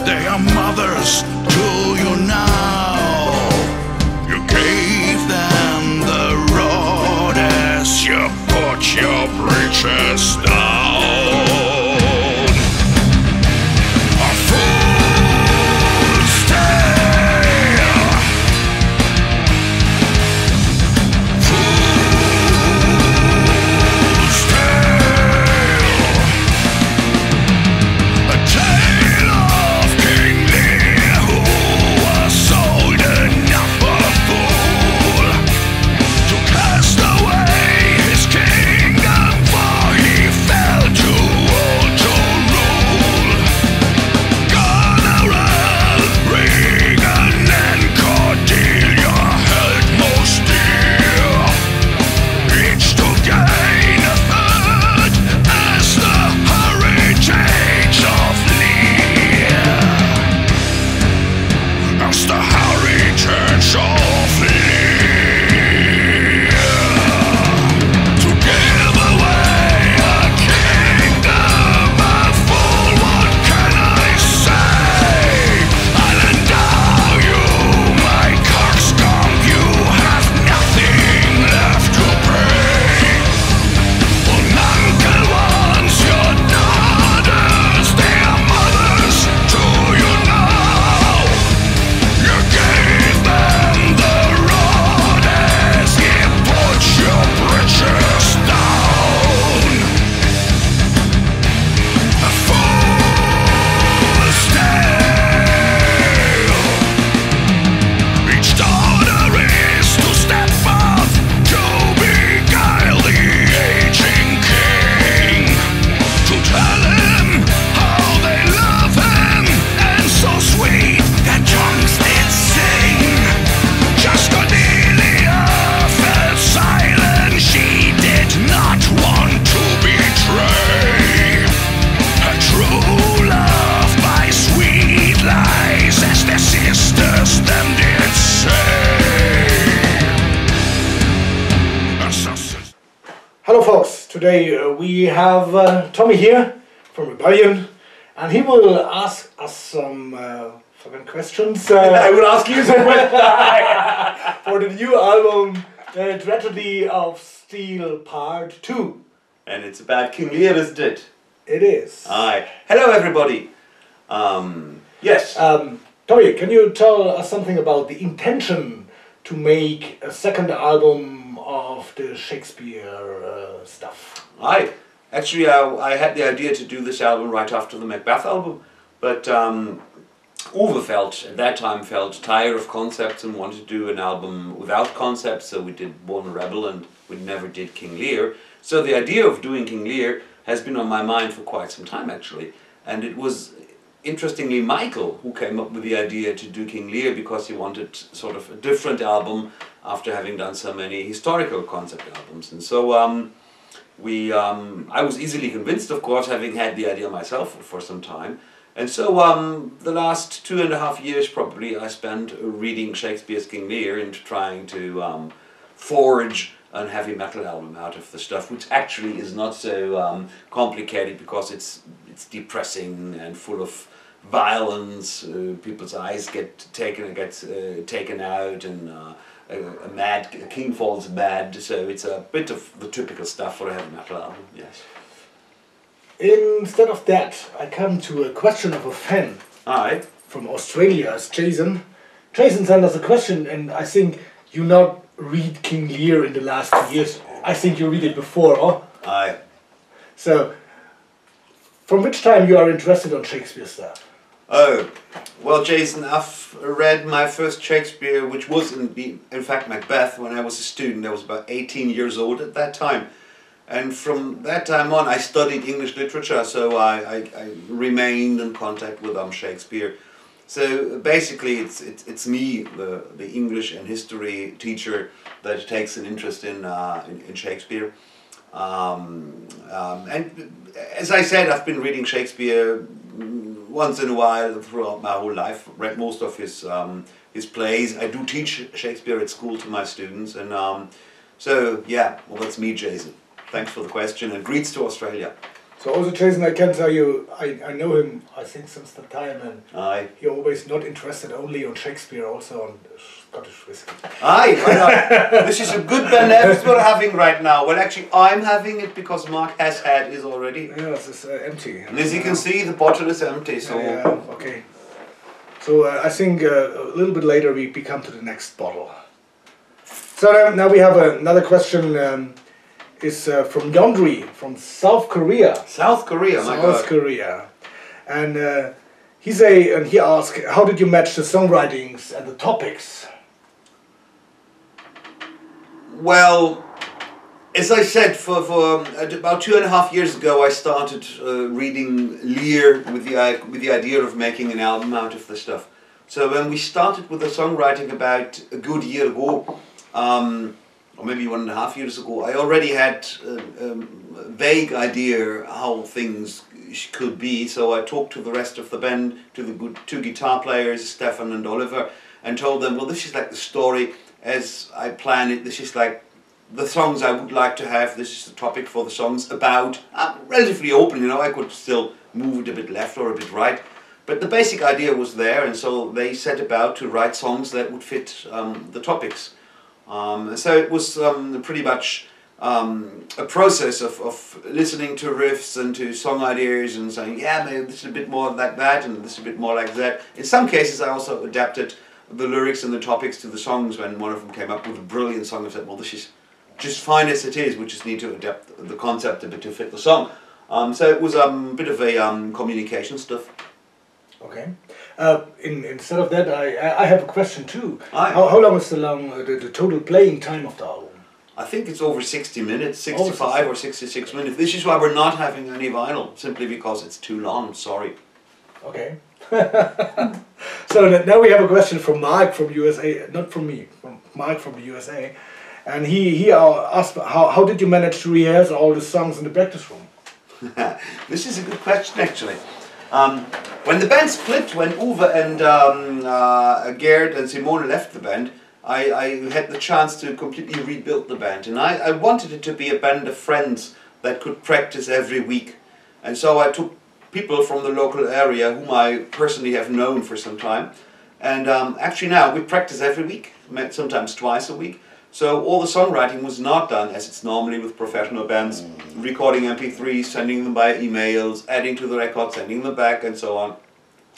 they are mothers to you now. You gave them the rod as you put your breeches down. A fool's tale. Fool's tale. A tale of King Lear, who was sold enough a fool to cast away his kingdom, for he fell too old to rule. Goneril, Regan, and Cordelia held most dear, each to gain a third as the heritage of Lear. As the heritage of Lear. To give away a kingdom, a fool, what can I say? I'll endow you, my coxcomb, you have nothing left to pay. An uncle wants your daughters, they are mothers to you now. You gave them the rod as you put your breeches down. A fool's tale. Each daughter is to step off to beguile the aging king, to tell him how they love him, and so sweet their tongues did sing. Just Cordelia fell silent, she did not want to betray her true love by sweet lies, as their sisters them did say. Hello folks, today we have Tommy here from Rebellion, and he will ask us some fucking questions. I will ask you some questions for the new album, Tragedy of Steel Part 2. And it's about King Lear, isn't it? It is. Aye. Hello everybody. Yes. Tommy, can you tell us something about the intention to make a second album of the Shakespeare stuff? Aye. Actually, I had the idea to do this album right after the Macbeth album, but Uwe at that time felt tired of concepts and wanted to do an album without concepts, so we did Born a Rebel and we never did King Lear. So the idea of doing King Lear has been on my mind for quite some time actually, and it was interestingly Michael who came up with the idea to do King Lear, because he wanted sort of a different album after having done so many historical concept albums. And so I was easily convinced, of course, having had the idea myself for some time. And so the last 2.5 years probably I spent reading Shakespeare's King Lear and trying to forge a heavy metal album out of the stuff, which actually is not so complicated, because it's depressing and full of violence. People's eyes get taken out, and a king falls mad. So it's a bit of the typical stuff for a heavy metal album. Yes. Instead of that, I come to a question of a fan. Aye. From Australia, it's Jason. Jason sent us a question, and I think you not read King Lear in the last 2 years. I think you read it before, huh? Aye. So, from which time you are interested on Shakespeare stuff? Oh, well, Jason, I've read my first Shakespeare, which was in fact Macbeth, when I was a student. I was about 18 years old at that time. And from that time on, I studied English literature, so I remained in contact with Shakespeare. So basically, it's me, the English and history teacher, that takes an interest in Shakespeare. And as I said, I've been reading Shakespeare once in a while throughout my whole life. Read most of his plays. I do teach Shakespeare at school to my students, and so yeah. Well, that's me, Jason. Thanks for the question, and greets to Australia. So also, Jason, I can tell you, I know him, I think, since the time, and Aye. he always not interested only on Shakespeare, also on Scottish whiskey. Aye, why not? This is a good benefit we're having right now. Well, actually, I'm having it because Mark has had his already. Yeah, this is empty. And as you can see, the bottle is empty, so... Yeah, okay. So I think a little bit later we come to the next bottle. So now we have another question. Is from Yondri from South Korea. South Korea, my God. South Korea, and he asked, how did you match the songwritings and the topics? Well, as I said, for about 2.5 years ago, I started reading Lear with the idea of making an album out of the stuff. So when we started with the songwriting about a good year ago, or maybe 1.5 years ago, I already had a vague idea how things could be. So I talked to the rest of the band, to the two guitar players, Stefan and Oliver, and told them, well, this is like the story as I plan it. This is like the songs I would like to have. This is the topic for the songs about. I'm relatively open, you know, I could still move it a bit left or a bit right. But the basic idea was there, and so they set about to write songs that would fit the topics. So it was pretty much a process of listening to riffs and to song ideas and saying, yeah, maybe this is a bit more like that and this is a bit more like that. In some cases I also adapted the lyrics and the topics to the songs. When one of them came up with a brilliant song, I said, well, this is just fine as it is, we just need to adapt the concept a bit to fit the song. So it was a bit of a communication stuff. Okay. Instead of that, I have a question too. Aye. How long is the total playing time of the album? I think it's over 60 minutes, 65 or 66 minutes. This is why we're not having any vinyl, simply because it's too long, sorry. Okay. So now we have a question from Mark from USA, not from me, from Mark from the USA. And he asked, how did you manage to rehearse all the songs in the practice room? This is a good question, actually. When the band split, when Uwe and Gerd and Simone left the band, I had the chance to completely rebuild the band. And I wanted it to be a band of friends that could practice every week. And so I took people from the local area whom I personally have known for some time. And actually now we practice every week, sometimes twice a week. So all the songwriting was not done as it's normally with professional bands, recording MP3s, sending them by emails, adding to the record, sending them back and so on.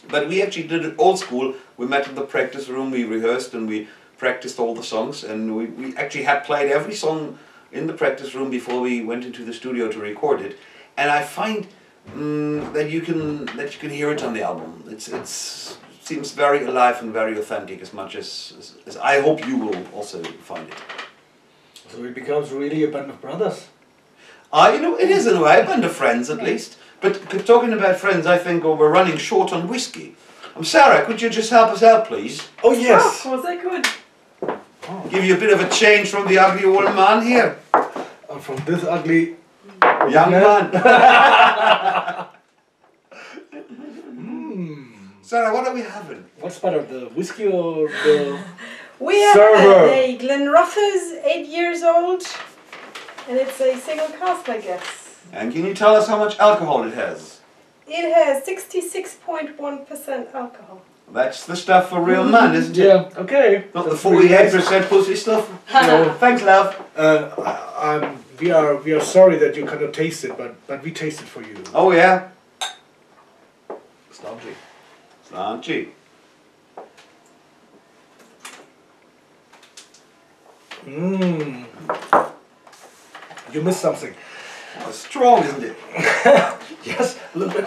But we actually did it old school. We met in the practice room, we rehearsed and we practiced all the songs, and we actually had played every song in the practice room before we went into the studio to record it. And I find that you can hear it on the album. It seems very alive and very authentic, as much as I hope you will also find it. So it becomes really a band of brothers. You know, it is in a way a band of friends at least. But talking about friends, I think we're running short on whiskey. Sarah, could you just help us out, please? Oh yes. Oh, of course I could. Give you a bit of a change from the ugly old man here. From this ugly young man. Sarah, what are we having? What's better, the whiskey or the We have server? a Glenrothes, 8 years old, and it's a single cask, I guess. And can you tell us how much alcohol it has? It has 66.1% alcohol. That's the stuff for real man, isn't it? Yeah, okay. Not the That's really 48% pussy stuff. No, thanks, love. We are sorry that you cannot taste it, but we taste it for you. Oh yeah. Stounchy. Stounchy. You missed something. Oh, it's strong, isn't it? Yes, a little bit.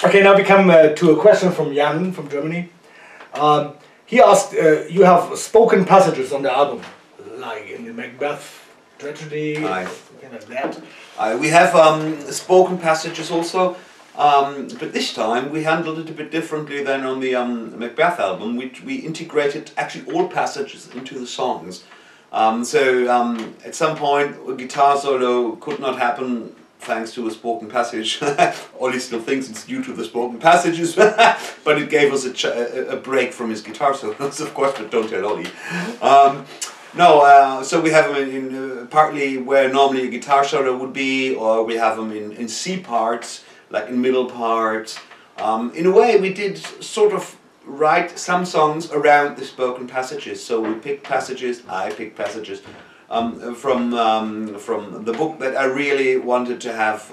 Okay, now we come to a question from Jan from Germany. He asked, you have spoken passages on the album, like in the Macbeth tragedy, something like that. We have spoken passages also, but this time we handled it a bit differently than on the Macbeth album. We integrated actually all passages into the songs. At some point a guitar solo could not happen thanks to a spoken passage. Ollie still thinks it's due to the spoken passages, but it gave us a break from his guitar solos, of course, but don't tell Ollie. No, so we have them in partly where normally a guitar solo would be, or we have them in C parts, like in middle parts. In a way, we did sort of write some songs around the spoken passages. So we picked passages, I picked passages from the book that I really wanted to have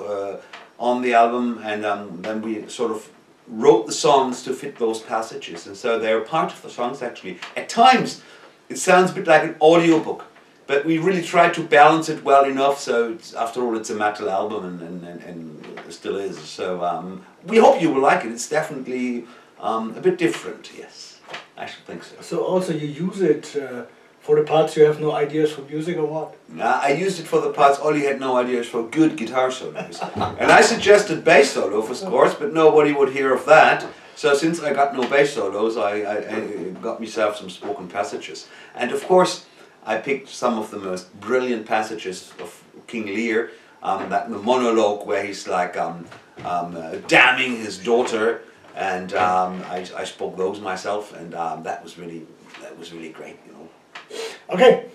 on the album, and then we sort of wrote the songs to fit those passages, and so they're part of the songs actually. At times it sounds a bit like an audiobook, but we really try to balance it well enough, so after all it's a metal album, and it still is. So we hope you will like it. It's definitely a bit different, yes. I should think so. So also you use it for the parts you have no ideas for music or what? I used it for the parts Ollie had no ideas for good guitar solos. And I suggested bass solo, of course, but nobody would hear of that. So since I got no bass solos, I got myself some spoken passages. And of course, I picked some of the most brilliant passages of King Lear, that the monologue where he's like damning his daughter, and I spoke those myself, and that was really great, you know. Okay.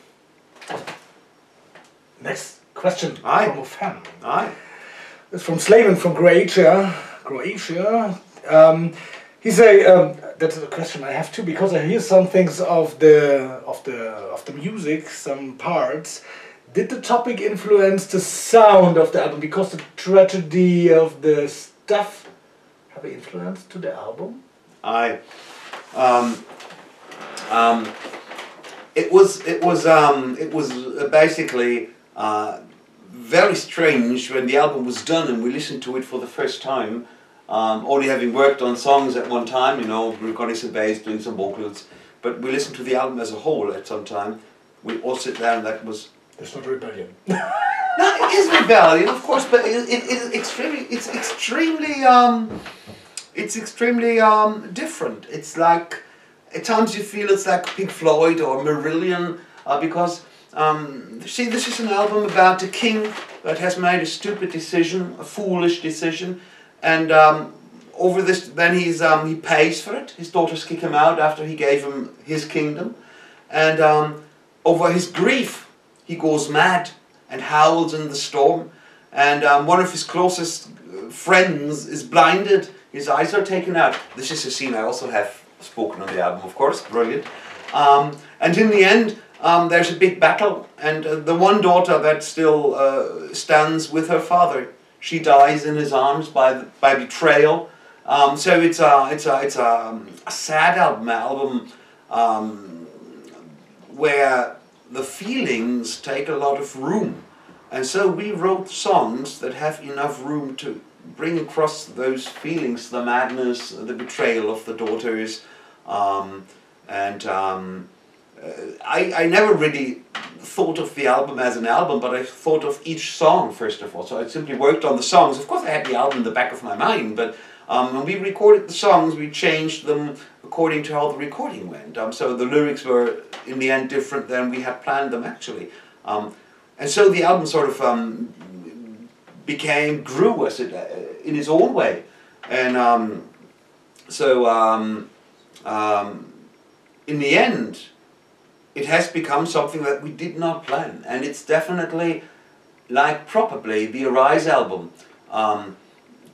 Next question Aye. from a fan. Aye. It's from Slaven from Croatia. He say that's a question I have too, because I hear some things of the music, some parts. Did the topic influence the sound of the album? Because the tragedy of the stuff have an influence to the album? Aye. It was basically very strange when the album was done and we listened to it for the first time. Only having worked on songs at one time, you know, recording some bass, doing some vocals, but we listened to the album as a whole at some time. We all sit down. That was. That's not rebellion. No, it is rebellion, of course, but it's extremely different. It's like. At times you feel it's like Pink Floyd or Marillion, because, see, this is an album about a king that has made a stupid decision, a foolish decision, and over this, then he pays for it. His daughters kick him out after he gave him his kingdom, and over his grief, he goes mad and howls in the storm, and one of his closest friends is blinded, his eyes are taken out. This is a scene I also have spoken on the album, of course, brilliant. And in the end, there's a big battle, and the one daughter that still stands with her father, she dies in his arms by betrayal. So it's a sad album where the feelings take a lot of room, and so we wrote songs that have enough room to bring across those feelings, the madness, the betrayal of the daughters. I never really thought of the album as an album, but I thought of each song first of all. So I simply worked on the songs. Of course I had the album in the back of my mind, but when we recorded the songs, we changed them according to how the recording went. So the lyrics were in the end different than we had planned them actually. And so the album sort of grew as it in its own way. And in the end, it has become something that we did not plan, and it's definitely, like probably the Arise album,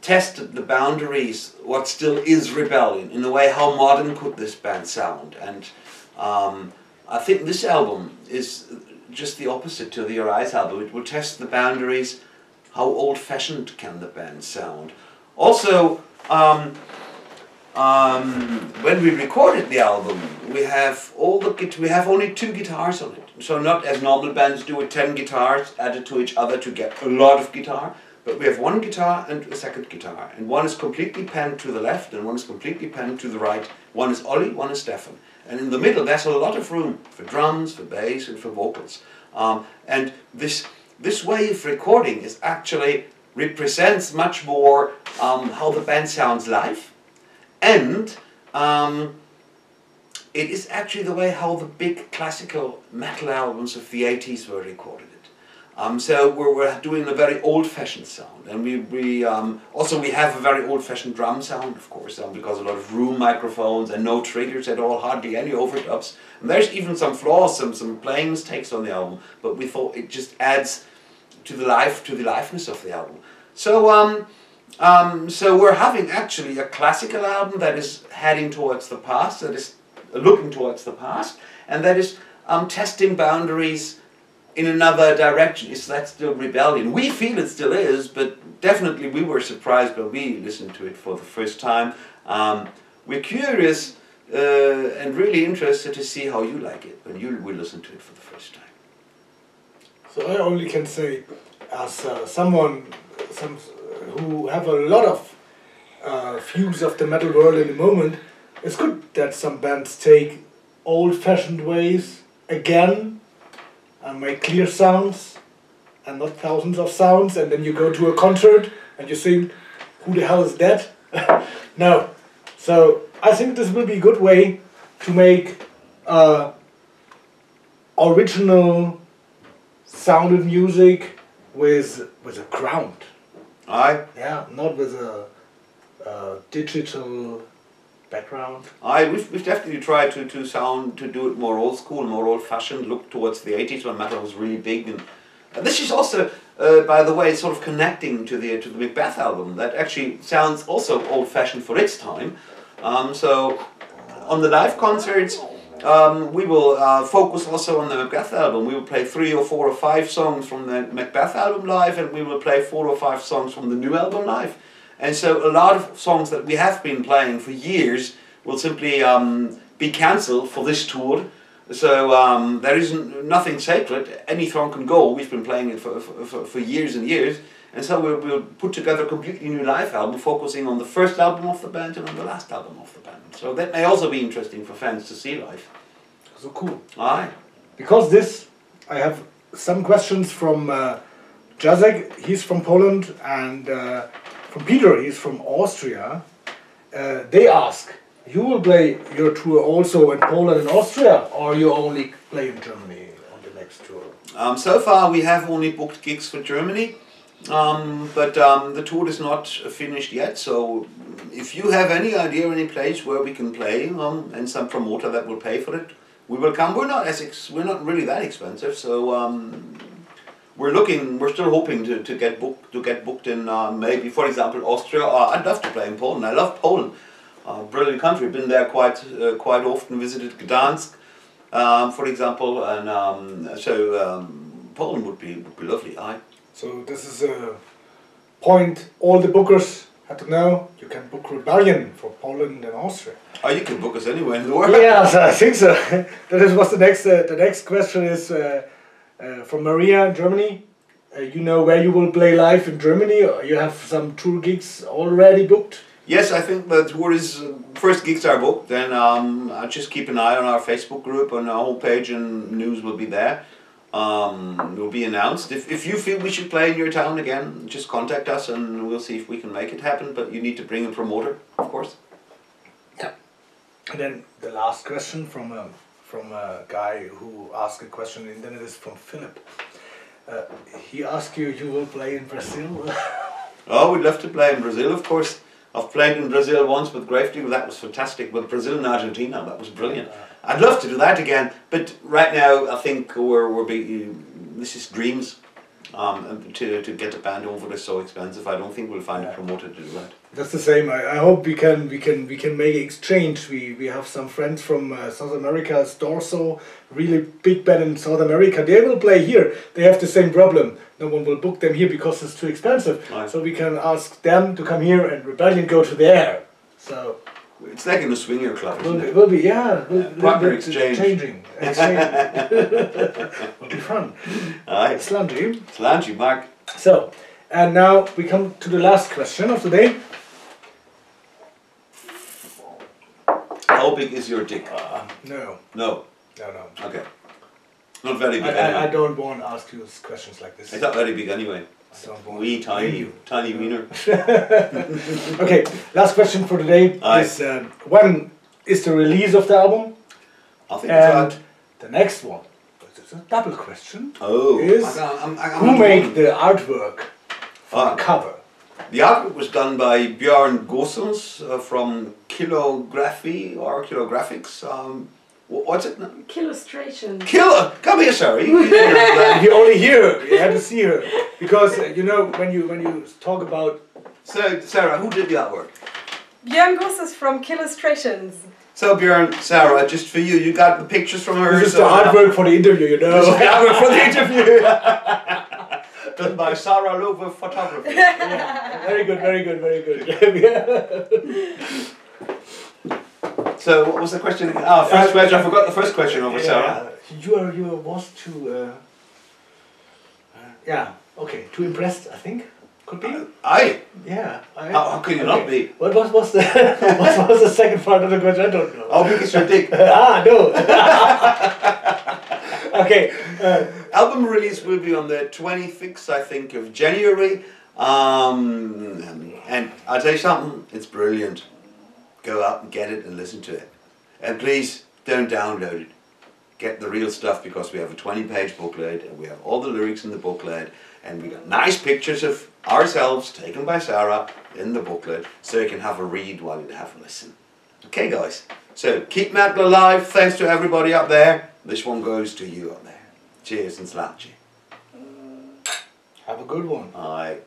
tested the boundaries, what still is rebellion, in a way how modern could this band sound, and I think this album is just the opposite to the Arise album. It will test the boundaries, how old-fashioned can the band sound. Also, when we recorded the album, we have only 2 guitars on it. So not as normal bands do with 10 guitars added to each other to get a lot of guitar, but we have 1 guitar and a second guitar, and one is completely panned to the left and one is completely panned to the right. One is Ollie, one is Stefan, and in the middle there's a lot of room for drums, for bass, and for vocals. And this way of recording is actually represents much more how the band sounds live. And it is actually the way how the big classical metal albums of the 80s were recorded. So we're doing a very old-fashioned sound, and we have a very old-fashioned drum sound, of course, because a lot of room microphones and no triggers at all, hardly any overdubs. And there's even some flaws, some playing mistakes on the album, but we thought it just adds to the liveness of the album. So so we're having actually a classical album that is heading towards the past, that is looking towards the past, and that is testing boundaries in another direction. Is that still rebellion? We feel it still is, but definitely we were surprised when we listened to it for the first time. We're curious and really interested to see how you like it when you will listen to it for the first time. So I only can say, as someone who have a lot of views of the metal world in the moment, it's good that some bands take old-fashioned ways again and make clear sounds and not thousands of sounds, and then you go to a concert and you think, who the hell is that? No. So I think this will be a good way to make original sounded music with a ground. Aye. Yeah, not with a digital background. Aye, we've definitely tried to do it more old school, more old fashioned, look towards the 80s when metal was really big, and this is also, by the way, sort of connecting to the Macbeth album that actually sounds also old fashioned for its time. So on the live concerts, we will focus also on the Macbeth album. We will play 3 or 4 or 5 songs from the Macbeth album live, and we will play 4 or 5 songs from the new album live. And so a lot of songs that we have been playing for years will simply be cancelled for this tour. So there is nothing sacred. Any song can go. We've been playing it for years and years. And so we'll put together a completely new live album, focusing on the first album of the band and on the last album of the band. So that may also be interesting for fans to see live. So cool. Aye. Because this, I have some questions from Jacek, he's from Poland, and from Peter, he's from Austria. They ask, you will play your tour also in Poland and Austria, or you only play in Germany on the next tour? So far we have only booked gigs for Germany. But the tour is not finished yet, so if you have any idea, any place where we can play, and some promoter that will pay for it, we will come. We're not really that expensive, so we're still hoping to get booked in maybe, for example, Austria. I'd love to play in Poland. I love Poland, brilliant country. Been there quite often. Visited Gdansk, for example, and so Poland would be lovely. Aye. So this is a point all the bookers have to know. You can book Rebellion for Poland and Austria. Oh, you can book us anywhere in the world. Yeah, so I think so. That was the next. The next question is from Maria in Germany. You know where you will play live in Germany? Or you have some tour gigs already booked? Yes, I think the tour is first gigs are booked. Then I'll just keep an eye on our Facebook group, on our homepage, and news will be there. Will be announced. If you feel we should play in your town again, just contact us and we'll see if we can make it happen, but you need to bring a promoter, of course. Yeah. And then the last question from a guy who asked a question on the internet is from Philip. He asked you will play in Brazil? Oh, we'd love to play in Brazil, of course. I've played in Brazil once with Gravedigger, that was fantastic. With Brazil and Argentina, that was brilliant. I'd love to do that again, but right now I think this is dreams. And to get a band over is so expensive. I don't think we'll find a promoter to do that. That's the same. I hope we can make an exchange. We have some friends from South America, Storso, really big band in South America. They will play here. They have the same problem. No one will book them here because it's too expensive. Right. So we can ask them to come here and Rebellion go to there. So it's like in a swinger club. It will be, yeah. Partner exchange. Changing. Will be fun. Aye. Slangy. Slangy, Mark. So, and now we come to the last question of the day. How big is your dick? No. No. No. Okay. Not very big I anyway. don't want to ask you questions like this. It's not very big anyway. Wee, tiny wiener. Okay, last question for today is when is the release of the album? I think and the next one, which is it's a double question. Oh, Is who made the artwork for the cover? The artwork was done by Björn Gossens from Kilographics. What's it? Illustrations. Come here, Sarah. You only hear her. You had to see her because you know when you talk about. So Sarah, who did the artwork? Björn Gossens from Illustrations. So Björn, Sarah, just for you, you got the pictures from her. This is the artwork for the interview, you know. This is the artwork for the interview. Done by Sarah Lover Photography. Yeah, very good, very good, very good. So what was the question again? Oh, first question. I forgot the first question over Sarah. You was too. Yeah. Okay. Too impressed, I think. Could be. Yeah. How could you not be? What was the what was the second part of the question? I don't know. How big is your dick? No. Okay. Album release will be on the 26th, I think, of January. And I'll tell you something, it's brilliant. Go out and get it and listen to it. And please don't download it. Get the real stuff because we have a 20-page booklet and we have all the lyrics in the booklet and we got nice pictures of ourselves taken by Sarah in the booklet so you can have a read while you have a listen. Okay guys, so keep metal alive. Thanks to everybody up there. This one goes to you up there. Cheers and slouchy. Have a good one. Aye.